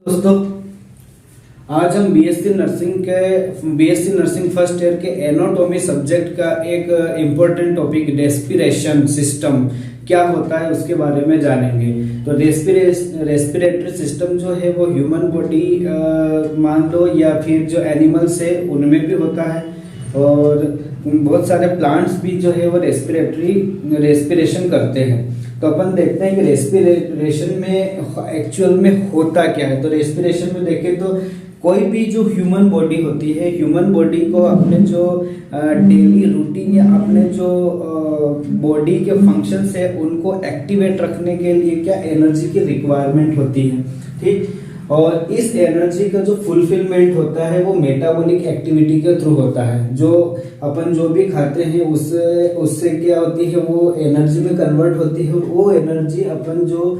दोस्तों, आज हम बीएससी नर्सिंग फर्स्ट ईयर के एनाटॉमी सब्जेक्ट का एक इम्पोर्टेंट टॉपिक रेस्पिरेशन सिस्टम क्या होता है उसके बारे में जानेंगे। तो रेस्पिरेटरी सिस्टम जो है वो ह्यूमन बॉडी मान लो या फिर जो एनिमल्स है उनमें भी होता है, और बहुत सारे प्लांट्स भी जो है वो रेस्पिरेशन करते हैं। तो अपन देखते हैं कि रेस्पिरेशन में एक्चुअल में होता क्या है। तो रेस्पिरेशन में देखें तो कोई भी जो ह्यूमन बॉडी होती है, ह्यूमन बॉडी को अपने जो डेली रूटीन या अपने जो बॉडी के फंक्शंस है उनको एक्टिवेट रखने के लिए क्या एनर्जी की रिक्वायरमेंट होती है, ठीक। और इस एनर्जी का जो फुलफिलमेंट होता है वो मेटाबॉलिक एक्टिविटी के थ्रू होता है। जो अपन जो भी खाते हैं उससे क्या होती है, वो एनर्जी में कन्वर्ट होती है, और वो एनर्जी अपन जो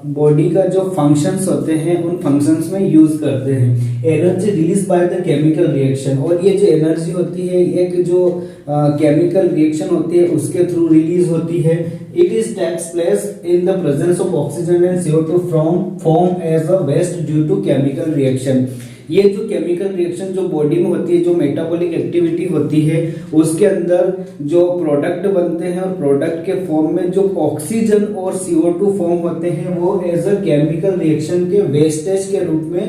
बॉडी का जो फंक्शंस होते हैं उन फंक्शंस में यूज करते हैं। Energy release by the chemical reaction, और ये जो एनर्जी होती है एक जो केमिकल रिएक्शन होती है उसके थ्रू रिलीज होती है। It is takes place in the presence of oxygen and CO2 form as a waste due to chemical reaction. ये जो केमिकल रिएक्शन जो बॉडी में होती है, जो मेटाबॉलिक एक्टिविटी होती है, उसके अंदर जो प्रोडक्ट बनते हैं और प्रोडक्ट के फॉर्म में जो ऑक्सीजन और CO2 फॉर्म होते हैं वो एज अ केमिकल रिएक्शन के वेस्टेज के रूप में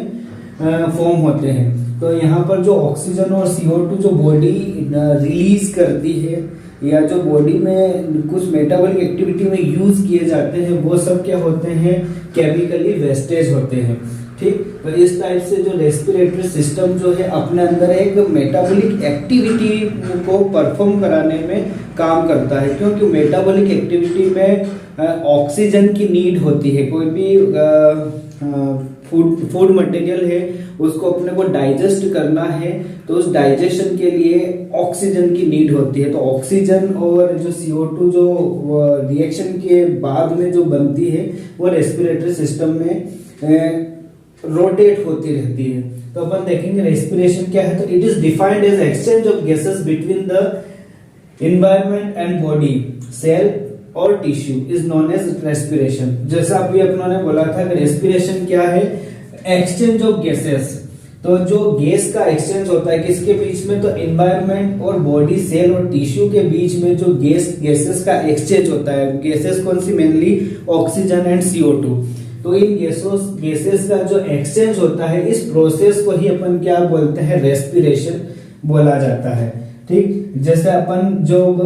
फॉर्म होते हैं। तो यहाँ पर जो ऑक्सीजन और CO2 जो बॉडी रिलीज करती है या जो बॉडी में कुछ मेटाबॉलिक एक्टिविटी में यूज किए जाते हैं वो सब क्या होते हैं, केमिकली वेस्टेज होते हैं, ठीक। तो इस टाइप से जो रेस्पिरेटरी सिस्टम जो है अपने अंदर एक मेटाबॉलिक एक्टिविटी को परफॉर्म कराने में काम करता है, क्योंकि मेटाबॉलिक एक्टिविटी में ऑक्सीजन की नीड होती है। कोई भी फूड मटेरियल है उसको अपने को डाइजेस्ट करना है तो उस डाइजेशन के लिए ऑक्सीजन की नीड होती है। तो ऑक्सीजन और जो CO2 जो रिएक्शन के बाद में जो बनती है वो रेस्पिरेटरी सिस्टम में रोटेट होती रहती है। तो अपन देखेंगे रेस्पिरेशन क्या है। तो it is defined as exchange of gases between the environment and body cell और tissue is known as respiration. जैसा अभी अपनों ने बोला था कि रेस्पिरेशन क्या है, एक्सचेंज ऑफ गैसेस। तो जो गैस का एक्सचेंज होता है किसके बीच में, तो एनवायरनमेंट और बॉडी सेल और टिश्यू के बीच में जो गैसेस का एक्सचेंज होता है। गैसेस कौन सी, मेनली ऑक्सीजन एंड CO2। तो इन गैसेस का जो एक्सचेंज होता है इस प्रोसेस को ही अपन क्या बोलते हैं, रेस्पिरेशन बोला जाता है, ठीक। जैसे अपन जब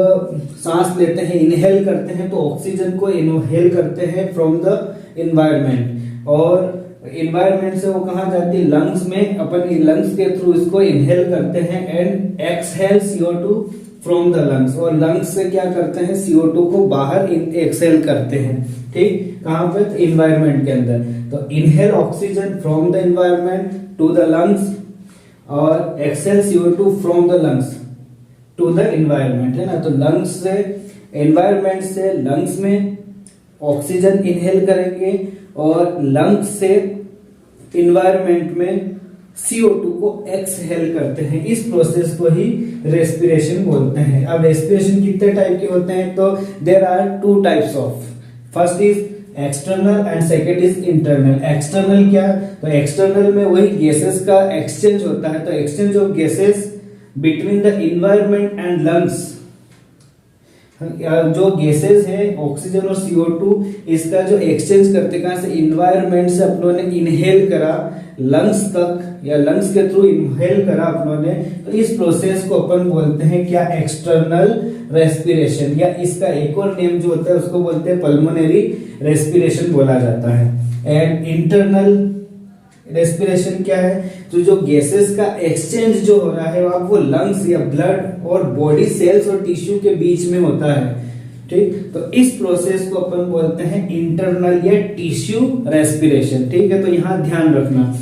सांस लेते हैं, इनहेल करते हैं, तो ऑक्सीजन को इनहेल करते हैं फ्रॉम द एनवायरनमेंट, और एनवायरनमेंट से वो कहाँ जाती है, लंग्स में। अपन लंग्स के थ्रू इसको इनहेल करते हैं and exhale CO2 from the lungs, और लंग्स से क्या करते हैं, CO2 को बाहर एक्सहेल करते हैं, ठीक। कहाँ पे, तो एनवायरनमेंट के अंदर। तो inhale oxygen from the environment to the lungs और exhale CO2 from the lungs to the environment, है ना। तो लंग्स से, एनवायरनमेंट से लंग्स में ऑक्सीजन इनहेल करेंगे और लंग्स से एनवायरनमेंट में CO2 को एक्सहेल करते हैं। इस प्रोसेस को ही रेस्पिरेशन बोलते हैं। अब रेस्पिरेशन कितने टाइप के होते हैं, तो there are 2 types of. First is external and second is internal. External क्या, तो एक्सटर्नल में वही गैसेस का एक्सचेंज होता है। तो exchange of gases between the environment and lungs. जो गैसेस है ऑक्सीजन और CO2, इसका जो एक्सचेंज करते कहां से, एनवायरनमेंट से अपनों ने इनहेल करा लंग्स तक, या लंग्स के थ्रू इनहेल करा अपनों ने, तो इस प्रोसेस को अपन बोलते हैं क्या, एक्सटर्नल रेस्पिरेशन। या इसका एक और नेम जो होता है उसको बोलते हैं पल्मोनरी रेस्पिरेशन बोला जाता है। एंड इंटरनल रेस्पिरेशन क्या है, तो जो गैसेस का एक्सचेंज जो हो रहा है वो लंग्स या ब्लड और बॉडी सेल्स और टिश्यू के बीच में होता है, ठीक। तो इस प्रोसेस को अपन बोलते हैं इंटरनल या टिश्यू रेस्पिरेशन, ठीक है। तो यहां ध्यान रखना,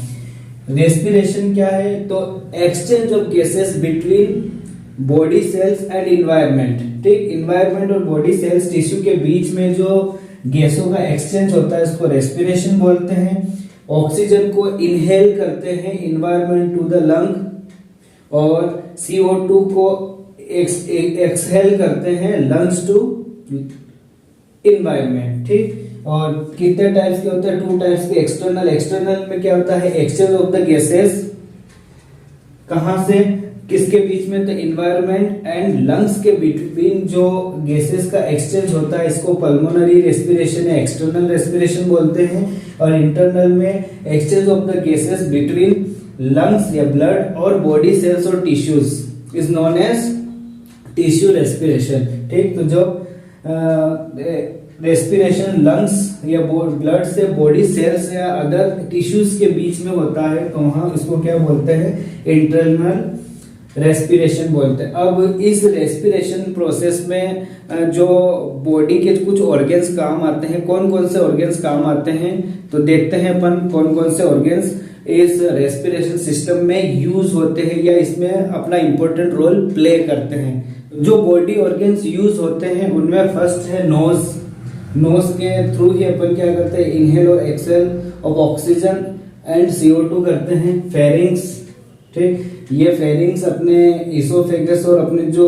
रेस्पिरेशन क्या है, तो exchange of gases between body cells and environment, ठीक। इन्वायरमेंट और बॉडी सेल्स टिश्यू के बीच में जो गैसों का एक्सचेंज होता है इसको रेस्पिरेशन बोलते हैं। ऑक्सीजन को इनहेल करते हैं इन्वायरमेंट टू द लंग, और CO2 को एक्सहेल करते हैं लंग्स टू इन्वायरमेंट, ठीक। और कितने टाइप्स के होते हैं? 2 टाइप्स के। एक्सटर्नल में क्या होता है? Exchange of the gases. कहां से किसके बीच में? तो इन्वायरमेंट एंड लंग्स के बिटवीन जो गैसेस का एक्सचेंज होता है, इसको पल्मोनरी रेस्पिरेशन या एक्सटर्नल रेस्पिरेशन बोलते हैं। और इंटरनल में exchange of the gases between lungs या ब्लड और बॉडी सेल्स और tissues is known as tissue respiration. ठीक, तो जो रेस्पिरेशन लंग्स या ब्लड से बॉडी सेल्स या अदर टिश्यूज के बीच में होता है, तो वहां इसको क्या बोलते हैं? इंटरनल रेस्पिरेशन बोलते हैं। अब इस रेस्पिरेशन प्रोसेस में जो बॉडी के कुछ ऑर्गन्स काम आते हैं। कौन कौन से ऑर्गन्स काम आते हैं? तो देखते हैं अपन कौन कौन से ऑर्गन्स इस रेस्पिरेशन सिस्टम में यूज होते हैं या इसमें अपना इंपॉर्टेंट रोल प्ले करते हैं। जो बॉडी ऑर्गन्स यूज होते हैं उनमें फर्स्ट है नोज। नोज के थ्रू ही अपन क्या करते हैं? इनहेल और exhale of oxygen and CO2 करते हैं। फेरिंग्स, ठीक, ये फेरिंग्स अपने इसोफेगस और अपने जो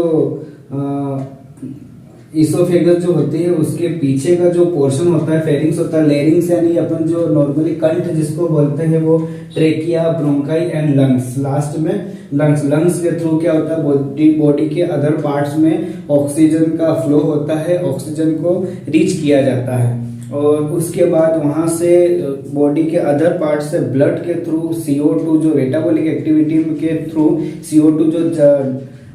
इसोफेगस जो होती है उसके पीछे का जो पोर्शन होता है फेरिंग्स होता है। लेरिंग्स यानी अपन जो नॉर्मली कंठ जिसको बोलते हैं वो trachea, bronchi and lungs. Last में लंग्स। लंग्स के थ्रू क्या होता है? बॉडी के अदर पार्ट्स में ऑक्सीजन का फ्लो होता है, ऑक्सीजन को रीच किया जाता है। और उसके बाद वहां से बॉडी के अदर पार्ट से ब्लड के थ्रू CO2 जो मेटाबॉलिक एक्टिविटी के थ्रू CO2 जो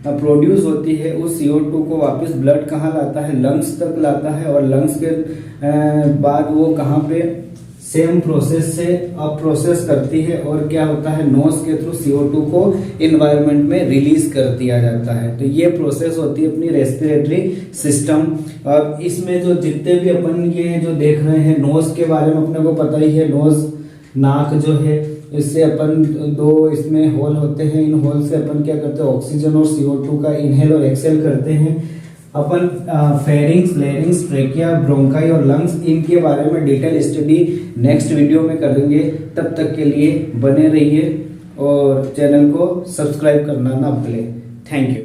प्रोड्यूस होती है, उस CO2 को वापस ब्लड कहाँ लाता है? लंग्स तक लाता है। और लंग्स के बाद वो कहाँ पे? सेम प्रोसेस से अब प्रोसेस करती है और क्या होता है? नोज के थ्रू CO2 को इन्वायरमेंट में रिलीज कर दिया जाता है। तो ये प्रोसेस होती है अपनी रेस्पिरेटरी सिस्टम। अब इसमें जो जितने भी अपन ये जो देख रहे हैं, नोज के बारे में अपने को पता ही है। नोज, नाक जो है, इससे अपन 2 इसमें होल होते हैं। इन होल से अपन क्या करते हैं? ऑक्सीजन और CO2 का इनहेल और एक्सहेल करते हैं। अपन फेरिंग्स, लेरिंग्स, ट्रेकिया, ब्रोंकाई और लंग्स, इनके बारे में डिटेल स्टडी नेक्स्ट वीडियो में करेंगे। तब तक के लिए बने रहिए और चैनल को सब्सक्राइब करना ना भूलें। Thank you.